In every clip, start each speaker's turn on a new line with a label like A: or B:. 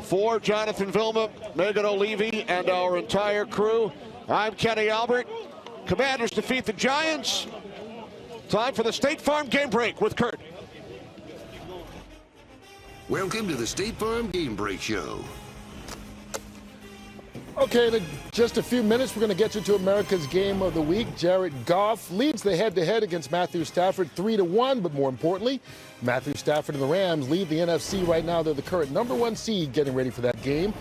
A: For Jonathan Vilma, Megan O'Leary, and our entire crew, I'm Kenny Albert. Commanders defeat the Giants. Time for the State Farm Game Break with Kurt.
B: Welcome to the State Farm Game Break Show.
C: Okay, in just a few minutes, we're going to get you to America's Game of the Week. Jared Goff leads the head-to-head against Matthew Stafford 3-1, but more importantly, Matthew Stafford and the Rams lead the NFC right now. They're the current #1 seed getting ready for that game.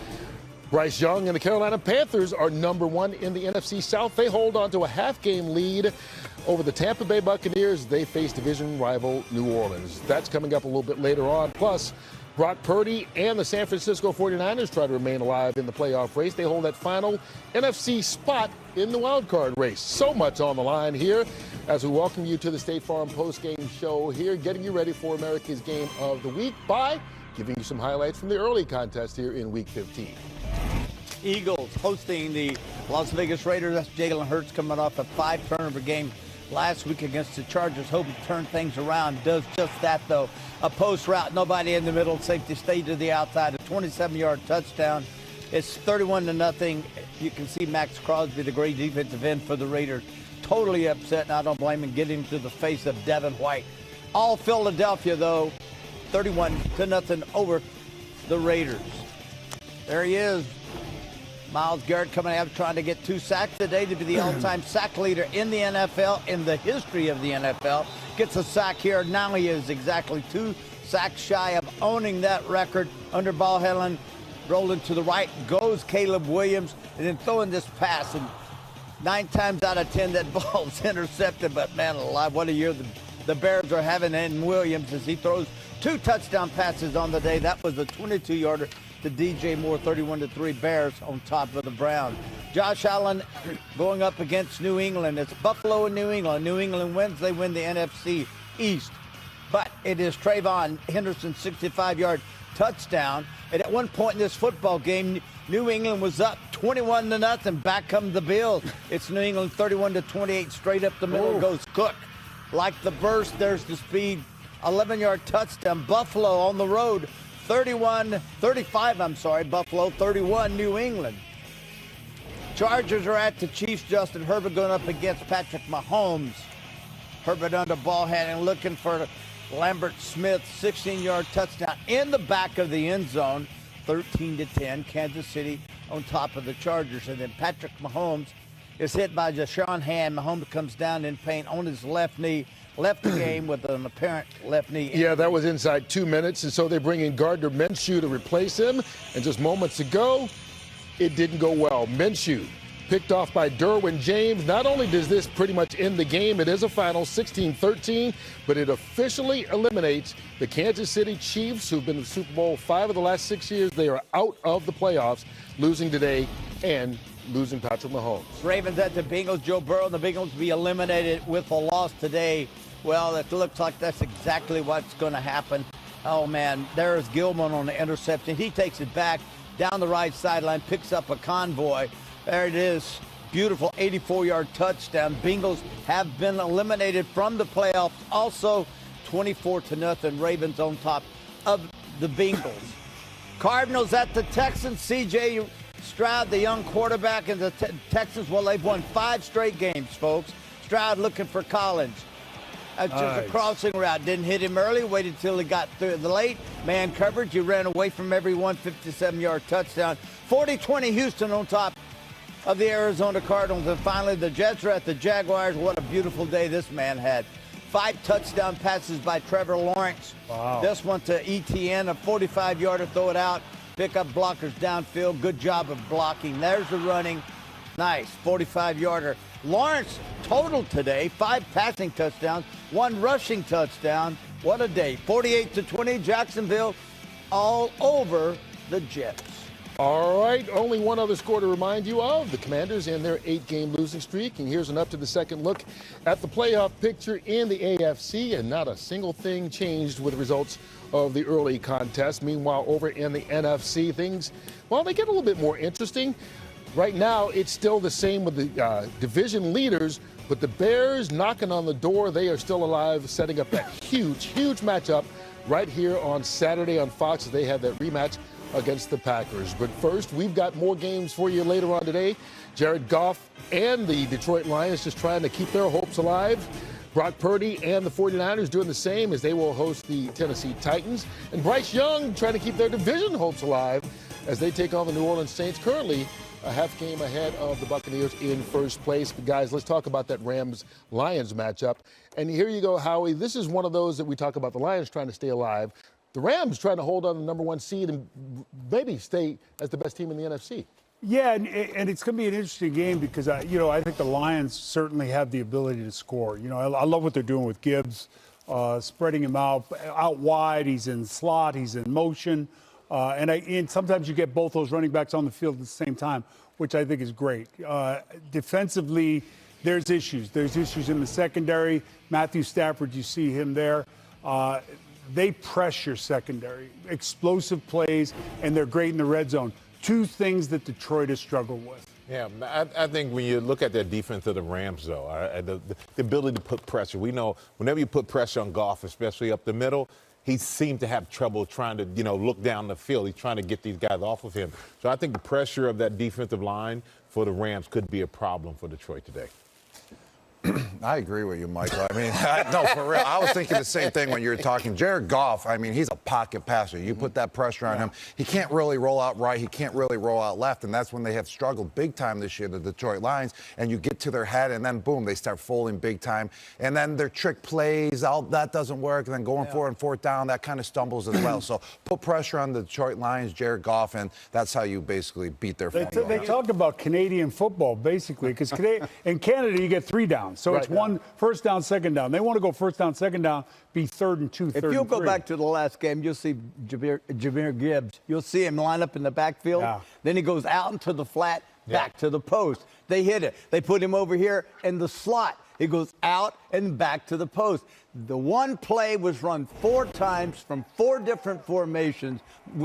C: Bryce Young and the Carolina Panthers are #1 in the NFC South. They hold on to a half-game lead over the Tampa Bay Buccaneers. They face division rival New Orleans. That's coming up a little bit later on. Plus, Brock Purdy and the San Francisco 49ers try to remain alive in the playoff race. They hold that final NFC spot in the wild card race. So much on the line here as we welcome you to the State Farm postgame show here, getting you ready for America's Game of the Week by giving you some highlights from the early contest here in Week 15.
D: Eagles hosting the Las Vegas Raiders. That's Jalen Hurts coming off a 5-turnover game last week against the Chargers, hoping to turn things around. Does just that, though. A post route, nobody in the middle, safety stayed to the outside, a 27-yard touchdown. It's 31-0. You can see Max Crosby, the great defensive end for the Raiders, totally upset, and I don't blame him, getting to the face of Devin White. All Philadelphia, though, 31-0 over the Raiders. There he is. Myles Garrett coming out trying to get 2 sacks today to be the all-time sack leader in the NFL, in the history of the NFL. Gets a sack here. Now he is exactly 2 sacks shy of owning that record. Under ball handling, rolling to the right, goes Caleb Williams, and then throwing this pass. And 9 times out of 10, that ball's intercepted. But man alive, what a year the Bears are having in Williams as he throws 2 touchdown passes on the day. That was a 22-yarder. To DJ Moore, 31-3 Bears on top of the Browns. Josh Allen going up against New England. It's Buffalo and New England. New England wins, they win the NFC East. But it is Trayvon Henderson's 65-yard touchdown. And at one point in this football game, New England was up 21-0. Back come the Bills. It's New England 31-28. Straight up the middle goes Cook. Like the burst, there's the speed. 11-yard touchdown. Buffalo on the road. 35, Buffalo, 31, New England. Chargers are at the Chiefs. Justin Herbert going up against Patrick Mahomes. Herbert under ball handling, looking for Lambert Smith, 16-yard touchdown in the back of the end zone, 13-10, Kansas City on top of the Chargers. And then Patrick Mahomes is hit by Deshaun Hand. Mahomes comes down in pain on his left knee. Left the game with an apparent left knee injury.
C: Yeah, that was inside 2 minutes, and so they bring in Gardner Minshew to replace him. And just moments ago, it didn't go well. Minshew picked off by Derwin James. Not only does this pretty much end the game, it is a final 16-13, but it officially eliminates the Kansas City Chiefs, who've been in the Super Bowl 5 of the last 6 years. They are out of the playoffs, losing today and losing Patrick Mahomes.
D: Ravens at the Bengals. Joe Burrow and the Bengals be eliminated with a loss today. Well, it looks like that's exactly what's going to happen. Oh, man, there's Gilman on the interception. He takes it back down the right sideline, picks up a convoy. There it is. Beautiful 84-yard touchdown. Bengals have been eliminated from the playoffs. Also, 24-0 Ravens on top of the Bengals. Cardinals at the Texans. C.J. Stroud, the young quarterback, and the Texans, well, they've won 5 straight games, folks. Stroud looking for Collins. Just a crossing route. Didn't hit him early. Waited till he got through the late. Man coverage. He ran away from everyone. 57-yard touchdown. 40-20 Houston on top of the Arizona Cardinals. And finally, the Jets are at the Jaguars. What a beautiful day this man had. 5 touchdown passes by Trevor Lawrence.
C: Wow.
D: This one to ETN, a 45-yarder, throw it out. Pick up blockers downfield. Good job of blocking. There's the running. Nice 45-yarder. Lawrence total today, 5 passing touchdowns, 1 rushing touchdown. What a day. 48-20, Jacksonville all over the Jets.
C: All right, only one other score to remind you of. The Commanders and their 8-game losing streak. And here's an up-to-the-second look at the playoff picture in the AFC. And not a single thing changed with the results of the early contest. Meanwhile, over in the NFC, things, well, they get a little bit more interesting. Right now, it's still the same with the division leaders, but the Bears knocking on the door. They are still alive, setting up that huge matchup right here on Saturday on Fox as they have that rematch against the Packers. But first, we've got more games for you later on today. Jared Goff and the Detroit Lions just trying to keep their hopes alive. Brock Purdy and the 49ers doing the same as they will host the Tennessee Titans. And Bryce Young trying to keep their division hopes alive as they take on the New Orleans Saints, currently a half game ahead of the Buccaneers in first place. But guys, let's talk about that Rams-Lions matchup. And here you go, Howie. This is one of those that we talk about the Lions trying to stay alive. The Rams trying to hold on to the number one seed and maybe stay as the best team in the NFC.
E: Yeah, and it's going to be an interesting game because, I think the Lions certainly have the ability to score. I love what they're doing with Gibbs, spreading him out wide. He's in slot. He's in motion. And sometimes you get both those running backs on the field at the same time, which I think is great. Defensively, there's issues. There's issues in the secondary. Matthew Stafford, you see him there. They press your secondary, explosive plays, and they're great in the red zone. Two things that Detroit has struggled with.
F: Yeah, I think when you look at their defense of the Rams, though, the ability to put pressure. We know whenever you put pressure on Goff, especially up the middle, he seemed to have trouble trying to, look down the field. He's trying to get these guys off of him. So I think the pressure of that defensive line for the Rams could be a problem for Detroit today.
G: I agree with you, Michael. No, for real. I was thinking the same thing when you were talking. Jared Goff, he's a pocket passer. You put that pressure on him. He can't really roll out right. He can't really roll out left. And that's when they have struggled big time this year, the Detroit Lions. And you get to their head, and then, boom, they start folding big time. And then their trick plays, that doesn't work. And then going for it and fourth down, that kind of stumbles as well. So put pressure on the Detroit Lions, Jared Goff, and that's how you basically beat their
E: They talk about Canadian football, basically, because in Canada, you get 3 downs. So it's one first down, second down. They want to go first down, second down, be 3rd and 2, 3rd and 3.
D: If you go back to the last game, you'll see Jahmyr Gibbs. You'll see him line up in the backfield. Yeah. Then he goes out into the flat, back to the post. They hit it. They put him over here in the slot. He goes out and back to the post. The one play was run 4 times from 4 different formations,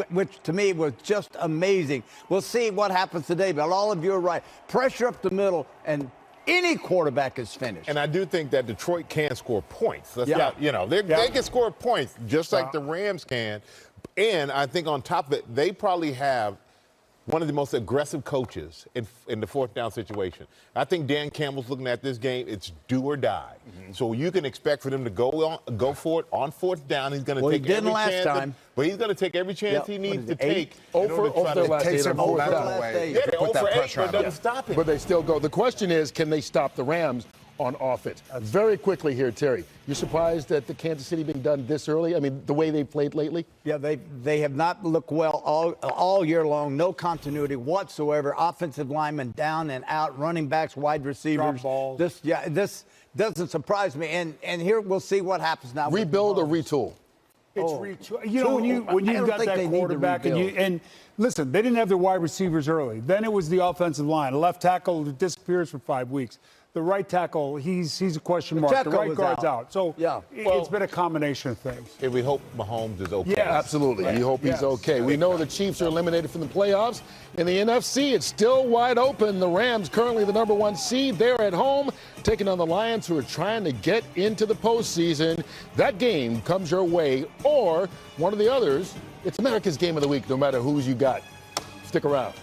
D: which to me was just amazing. We'll see what happens today, but all of you are right. Pressure up the middle, and any quarterback is finished.
F: And I do think that Detroit can score points. They can score points just like the Rams can. And I think on top of it, they probably have one of the most aggressive coaches in the fourth down situation. I think Dan Campbell's looking at this game. It's do or die. Mm-hmm. So you can expect for them to go for it on fourth down. He's going to take every chance. But he's going to take every chance he needs to take.
G: It takes their momentum away.
F: Yeah, they put that pressure on them. But it doesn't stop it.
C: But they still go. The question is, can they stop the Rams on offense? Very quickly here, Terry. You surprised at the Kansas City being done this early? The way they played lately?
D: Yeah, they have not looked well all year long. No continuity whatsoever. Offensive linemen down and out, running backs, wide receivers.
E: Drop balls.
D: This doesn't surprise me. And here we'll see what happens now.
C: Rebuild or retool?
E: It's retool. When you've got that quarterback and listen, they didn't have their wide receivers early. Then it was the offensive line. A left tackle disappears for 5 weeks. The right tackle, he's a question mark. The right guard's out. So it's been a combination of things.
F: And we hope Mahomes is okay.
C: Yeah, absolutely. We hope he's okay. We know the Chiefs are eliminated from the playoffs. In the NFC, it's still wide open. The Rams, currently the number 1 seed, they're at home, taking on the Lions, who are trying to get into the postseason. That game comes your way, or one of the others. It's America's Game of the Week, no matter whose you got. Stick around.